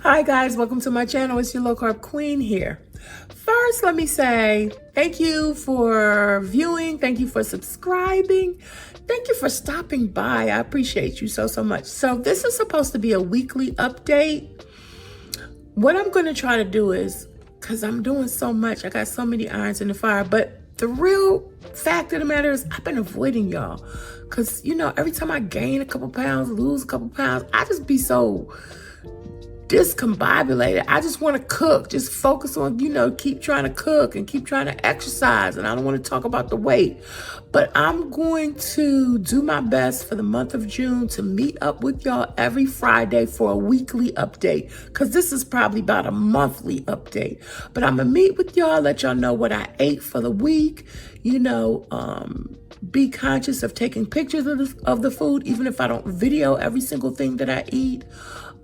Hi guys, welcome to my channel. It's your Low Carb Queen here. First, let me say thank you for viewing. Thank you for subscribing. Thank you for stopping by. I appreciate you so much. So this is supposed to be a weekly update. What I'm going to try to do is, because I'm doing so much, I got so many irons in the fire, but the real fact of the matter is I've been avoiding y'all. Because, you know, every time I gain a couple pounds, lose a couple pounds, I just be so discombobulated. I just want to cook, just focus on, you know, keep trying to cook and keep trying to exercise. And I don't want to talk about the weight, but I'm going to do my best for the month of June to meet up with y'all every Friday for a weekly update, because this is probably about a monthly update. But I'm gonna meet with y'all, let y'all know what I ate for the week, you know, be conscious of taking pictures of the food, even if I don't video every single thing that I eat.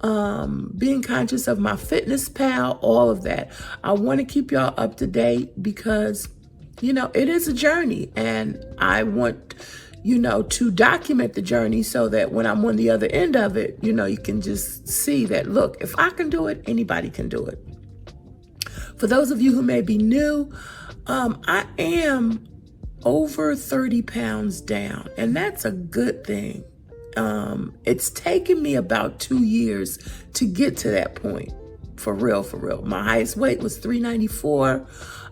Being conscious of my fitness pal, all of that. I want to keep y'all up to date because, you know, it is a journey, and I want, you know, to document the journey so that when I'm on the other end of it, you know, you can just see that, look, if I can do it, anybody can do it. For those of you who may be new, I am over 30 pounds down, and that's a good thing. It's taken me about 2 years to get to that point. For real, for real. My highest weight was 394.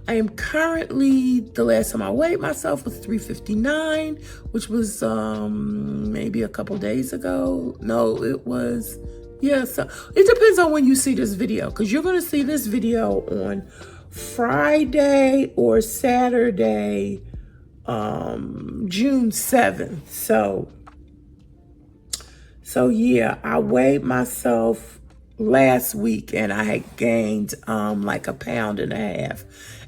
I am currently, the last time I weighed myself was 359, which was maybe a couple days ago. No, it was, yeah, so it depends on when you see this video, because you're going to see this video on Friday or Saturday, June 7th. So yeah, I weighed myself last week and I had gained like 1.5 pounds.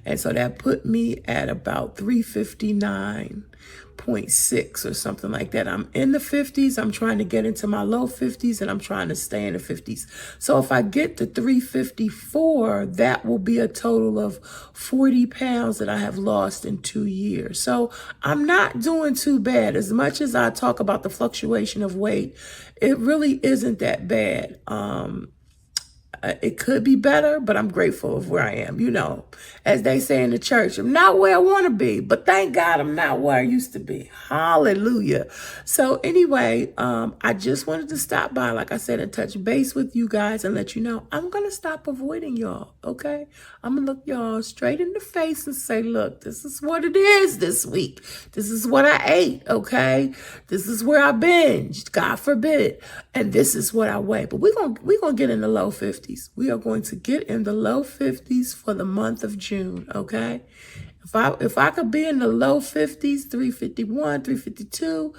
And so that put me at about 359.6 or something like that. I'm in the 50s. I'm trying to get into my low 50s, and I'm trying to stay in the 50s. So if I get to 354, that will be a total of 40 pounds that I have lost in 2 years. So I'm not doing too bad. As much as I talk about the fluctuation of weight, it really isn't that bad. It could be better, but I'm grateful of where I am. You know, as they say in the church, I'm not where I want to be, but thank God I'm not where I used to be. Hallelujah. So anyway, I just wanted to stop by, like I said, and touch base with you guys and let you know I'm going to stop avoiding y'all, okay? I'm going to look y'all straight in the face and say, look, this is what it is this week. This is what I ate, okay? This is where I binged, God forbid. And this is what I weigh. But we're gonna get in the low 50s. We are going to get in the low 50s for the month of June, okay? If I could be in the low 50s, 351, 352,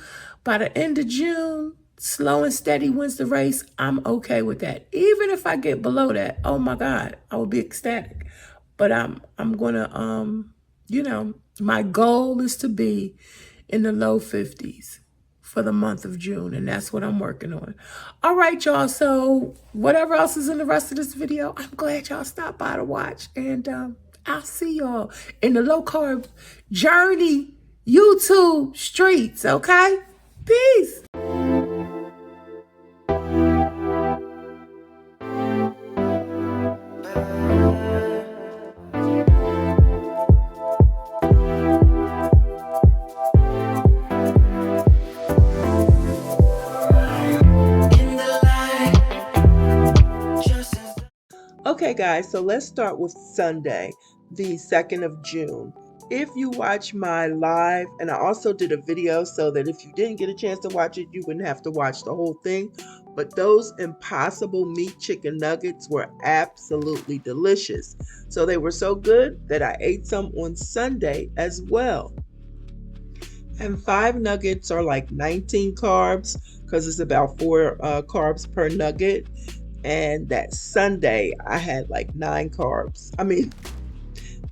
by the end of June, slow and steady wins the race, I'm okay with that. Even if I get below that, oh my God, I will be ecstatic. But I'm gonna, you know, my goal is to be in the low 50s for the month of June, and that's what I'm working on. All right, y'all, so whatever else is in the rest of this video, I'm glad y'all stopped by to watch, and I'll see y'all in the low carb journey YouTube streets, okay? Peace. Okay, guys, so let's start with Sunday, the 2nd of June. If you watch my live, and I also did a video so that if you didn't get a chance to watch it, you wouldn't have to watch the whole thing. But those Impossible Meat chicken nuggets were absolutely delicious. So they were so good that I ate some on Sunday as well. And 5 nuggets are like 19 carbs because it's about 4 carbs per nugget. And that Sunday, I had like 9 carbs.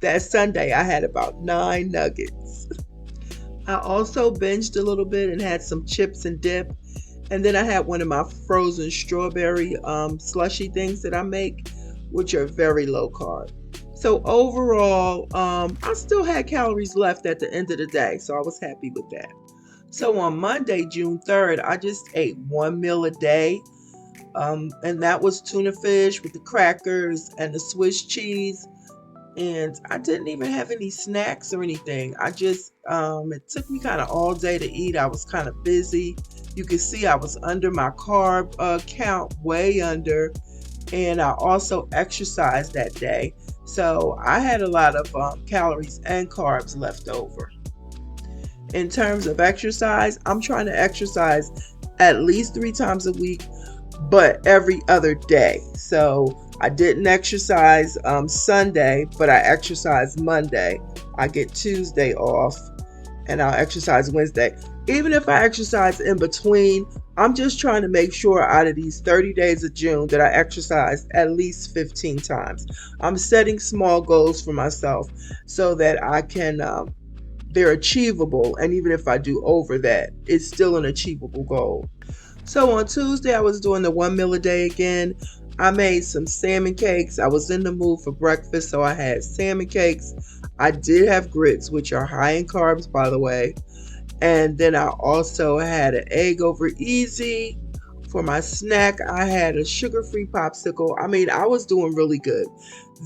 That Sunday, I had about 9 nuggets. I also binged a little bit and had some chips and dip. And then I had one of my frozen strawberry slushy things that I make, which are very low carb. So overall, I still had calories left at the end of the day, so I was happy with that. So on Monday, June 3rd, I just ate 1 meal a day, and that was tuna fish with the crackers and the Swiss cheese. And I didn't even have any snacks or anything. I just, it took me kind of all day to eat. I was kind of busy. You can see I was under my carb count, way under. And I also exercised that day. So I had a lot of calories and carbs left over. In terms of exercise, I'm trying to exercise at least 3 times a week, but every other day. So I didn't exercise Sunday, but I exercised Monday. I get Tuesday off, and I'll exercise Wednesday. Even if I exercise in between, I'm just trying to make sure out of these 30 days of June that I exercise at least 15 times. I'm setting small goals for myself so that I can, they're achievable. And even if I do over that, it's still an achievable goal. So on Tuesday, I was doing the 1 meal a day again. I made some salmon cakes. I was in the mood for breakfast, so I had salmon cakes. I did have grits, which are high in carbs, by the way. And then I also had an egg over easy. For my snack, I had a sugar-free popsicle. I was doing really good.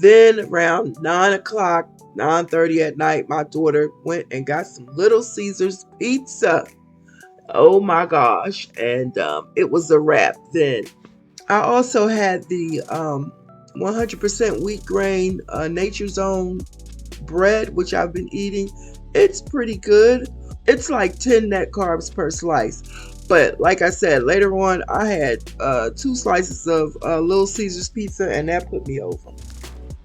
Then around 9 o'clock, 9:30 at night, my daughter went and got some Little Caesars pizza. Oh my gosh. And it was a wrap then. I also had the 100% wheat grain Nature's Own bread, which I've been eating. It's pretty good. It's like 10 net carbs per slice. But like I said, later on, I had 2 slices of Little Caesars pizza, and that put me over.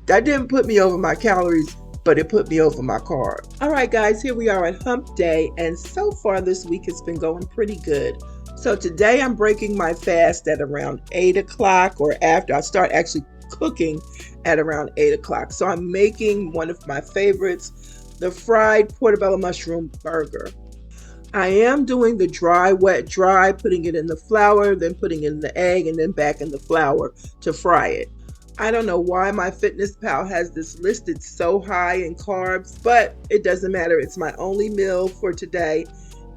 That didn't put me over my calories, but it put me over my carbs. All right, guys, here we are at hump day, and so far this week has been going pretty good. So today I'm breaking my fast at around 8 o'clock, or after I start actually cooking at around 8 o'clock. So I'm making one of my favorites, the fried portobello mushroom burger. I am doing the dry, wet, dry, putting it in the flour, then putting it in the egg, and then back in the flour to fry it. I don't know why my MyFitnessPal has this listed so high in carbs, but it doesn't matter. It's my only meal for today,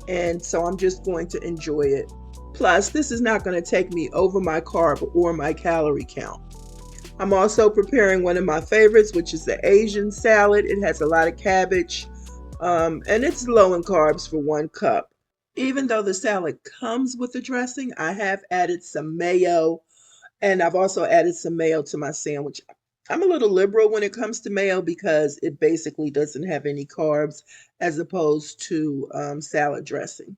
and so I'm just going to enjoy it. Plus, this is not going to take me over my carb or my calorie count. I'm also preparing one of my favorites, which is the Asian salad. It has a lot of cabbage, and it's low in carbs for 1 cup. Even though the salad comes with the dressing, I have added some mayo, and I've also added some mayo to my sandwich. I'm a little liberal when it comes to mayo because it basically doesn't have any carbs as opposed to salad dressing.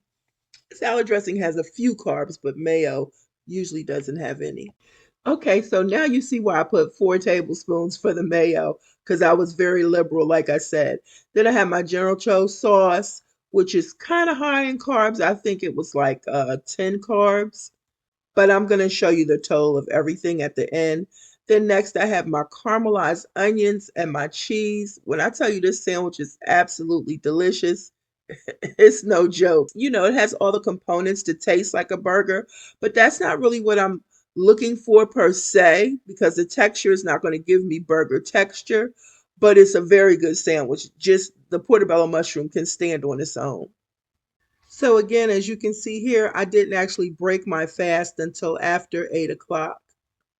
Salad dressing has a few carbs, but mayo usually doesn't have any. Okay, so now you see why I put 4 tablespoons for the mayo, because I was very liberal, like I said. Then I have my General Tso sauce, which is kind of high in carbs. I think it was like 10 carbs, but I'm going to show you the total of everything at the end. Then next I have my caramelized onions and my cheese. When I tell you this sandwich is absolutely delicious, it's no joke. It has all the components to taste like a burger, but that's not really what I'm looking for per se, because the texture is not going to give me burger texture, but it's a very good sandwich. Just the portobello mushroom can stand on its own. So again, as you can see here, I didn't actually break my fast until after 8 o'clock.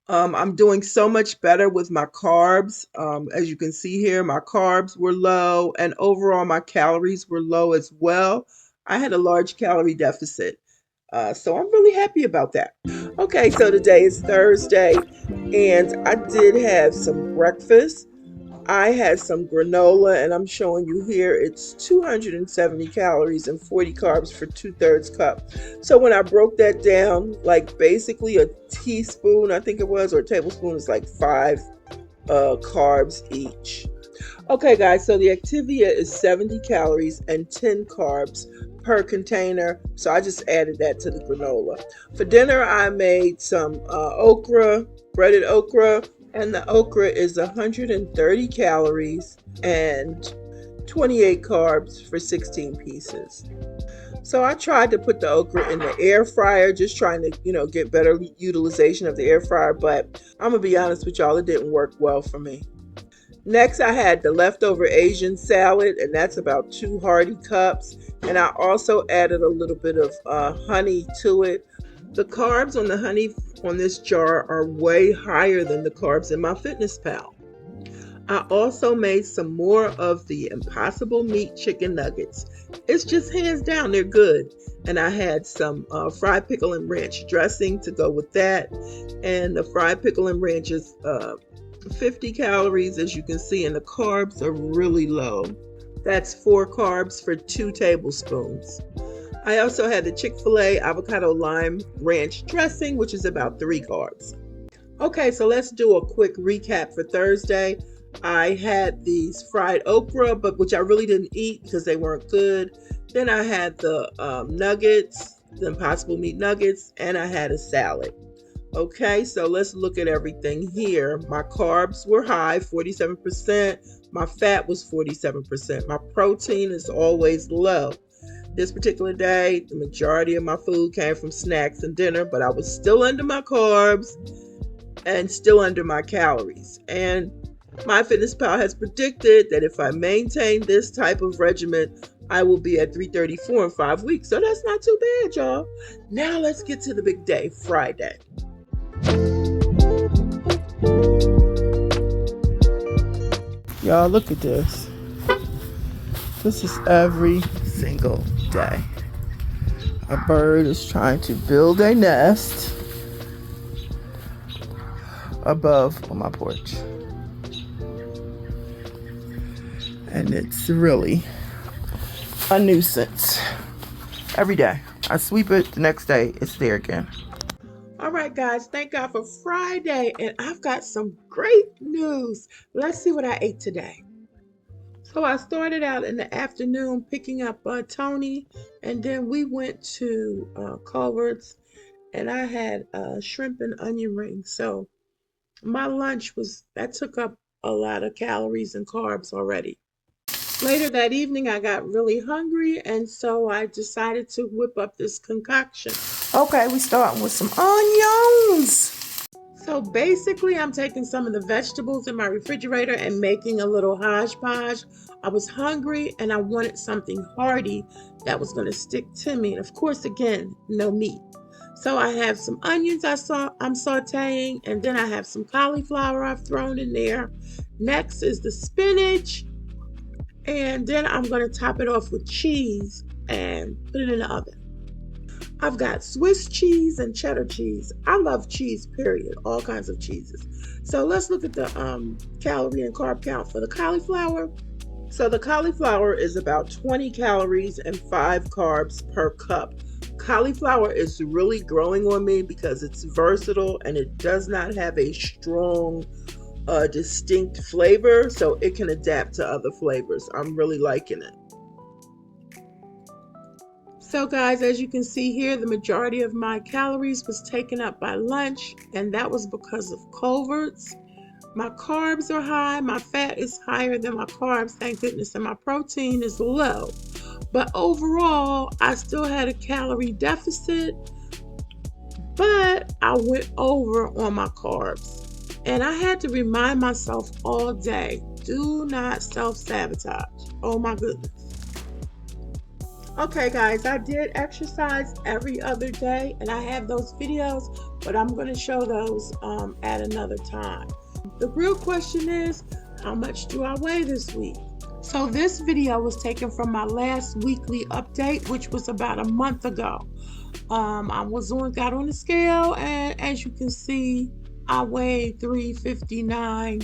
I'm doing so much better with my carbs. As you can see here, my carbs were low, and overall my calories were low as well. I had a large calorie deficit. So I'm really happy about that. Okay, so today is Thursday, and I did have some breakfast. I had some granola, and I'm showing you here, it's 270 calories and 40 carbs for 2/3 cup. So when I broke that down, like basically a teaspoon, I think it was, or a tablespoon is like 5 carbs each. Okay, guys, so the Activia is 70 calories and 10 carbs per container. So I just added that to the granola. For dinner, I made some okra, breaded okra, and the okra is 130 calories and 28 carbs for 16 pieces. So I tried to put the okra in the air fryer, just trying to, get better utilization of the air fryer. But I'm going to be honest with y'all, it didn't work well for me. Next, I had the leftover Asian salad, and that's about 2 hearty cups. And I also added a little bit of honey to it. The carbs on the honey on this jar are way higher than the carbs in my FitnessPal. I also made some more of the Impossible Meat chicken nuggets. It's just hands down, they're good. And I had some fried pickle and ranch dressing to go with that. And the fried pickle and ranch is 50 calories, as you can see, and the carbs are really low. That's 4 carbs for 2 tablespoons. I also had the Chick-fil-A avocado lime ranch dressing, which is about 3 carbs. Okay, so let's do a quick recap for Thursday. I had these fried okra, which I really didn't eat because they weren't good. Then I had the nuggets, the Impossible Meat nuggets, and I had a salad. Okay, so let's look at everything here. My carbs were high, 47%. My fat was 47%. My protein is always low. This particular day, the majority of my food came from snacks and dinner, but I was still under my carbs and still under my calories. And MyFitnessPal has predicted that if I maintain this type of regimen, I will be at 334 in 5 weeks. So that's not too bad, y'all. Now let's get to the big day, Friday. Y'all, look at this. This is every single day. A bird is trying to build a nest above on my porch. And it's really a nuisance. Every day. I sweep it, the next day it's there again. All right, guys, thank God for Friday, and I've got some great news. Let's see what I ate today. So I started out in the afternoon picking up Tony, and then we went to Culver's, and I had shrimp and onion rings. So my lunch that took up a lot of calories and carbs already. Later that evening, I got really hungry, and so I decided to whip up this concoction. Okay, we starting with some onions. So basically, I'm taking some of the vegetables in my refrigerator and making a little hodgepodge. I was hungry, and I wanted something hearty that was going to stick to me. And of course, again, no meat. So I have some onions I'm sauteing, and then I have some cauliflower I've thrown in there. Next is the spinach. And then I'm going to top it off with cheese and put it in the oven. I've got Swiss cheese and cheddar cheese. I love cheese, period. All kinds of cheeses. So let's look at the calorie and carb count for the cauliflower. So the cauliflower is about 20 calories and 5 carbs per cup. Cauliflower is really growing on me because it's versatile and it does not have a strong distinct flavor, so it can adapt to other flavors. I'm really liking it. So guys, as you can see here, the majority of my calories was taken up by lunch, and that was because of Culver's. My carbs are high, my fat is higher than my carbs, thank goodness, and my protein is low. But overall, I still had a calorie deficit, but I went over on my carbs. And I had to remind myself all day, do not self-sabotage. Oh my goodness. Okay guys, I did exercise every other day, and I have those videos, but I'm going to show those at another time. The real question is, how much do I weigh this week? So this video was taken from my last weekly update, which was about a month ago. I got on the scale, and as you can see, I weighed 359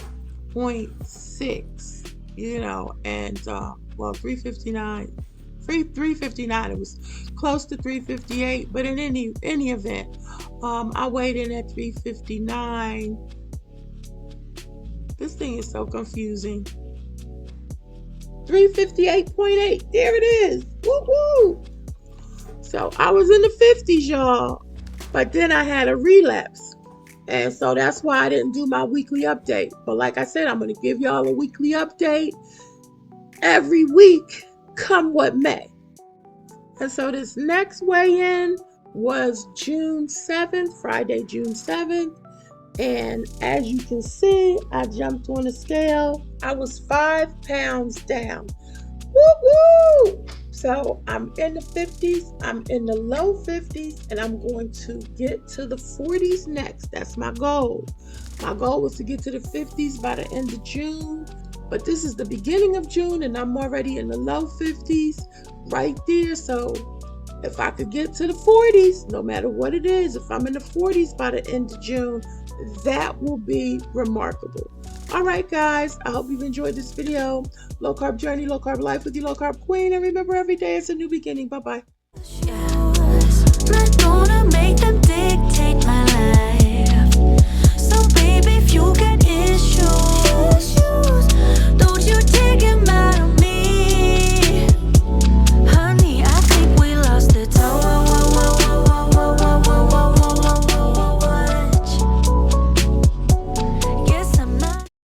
358.6, you know, and well, 359. 359. It was close to 358, but in any event, I weighed in at 359. This thing is so confusing. 358.8. There it is. Woo woo. So I was in the 50s, y'all. But then I had a relapse. And so that's why I didn't do my weekly update. But like I said, I'm going to give y'all a weekly update every week, come what may. And so this next weigh-in was June 7th, Friday, June 7th. And as you can see, I jumped on a scale. I was 5 pounds down. Woo woo! So I'm in the 50s, I'm in the low 50s, and I'm going to get to the 40s next. That's my goal. My goal was to get to the 50s by the end of June, but this is the beginning of June, and I'm already in the low 50s right there. So if I could get to the 40s, no matter what it is, if I'm in the 40s by the end of June, that will be remarkable. All right, guys, I hope you've enjoyed this video. Low carb journey, low carb life with your low carb queen. And remember, every day is a new beginning. Bye-bye.